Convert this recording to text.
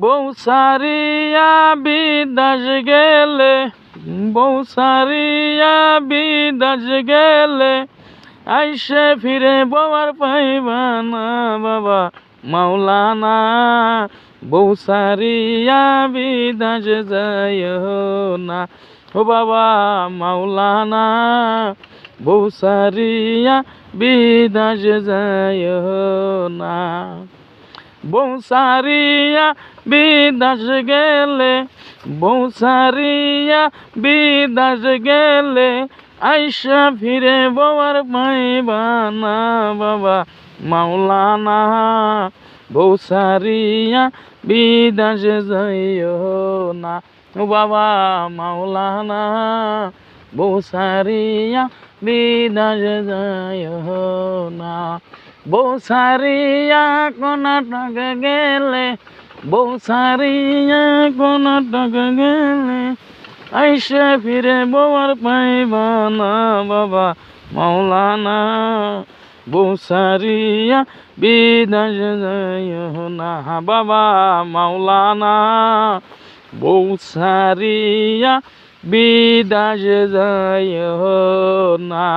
বউ সারিয়া বিদেশ গেলে, বউ সারিয়া বিদেশ গেলে, আইসে ফিরে বউয়ার পাইবা না বাবা মাওলানা। বউ সারিয়া বিদেশ যাইও না ও বাবা মাওলানা। বউ সারিয়া বিদেশ যাইও না। বউ সারিয়া বিদেশ গেলে, বউ সারিয়া বিদেশ গেলে, আইসা ফিরে বউয়ার পাইবা না বাবা মাওলানা। বউ সারিয়া বিদেশ যাইও না ও বাবা মাওলানা। বউ সারিয়া বিদেশ যাইও না। বউ সারিয়া কর্ণাটক গেলে, বউ সারিয়া কর্ণাটক গেলে, আইসে ফিরে বউয়ার পাইবা না বাবা মাওলানা। বউ সারিয়া বিদেশ যাইও না বাবা মাওলানা। বউ সারিয়া বিদেশ যাইও না।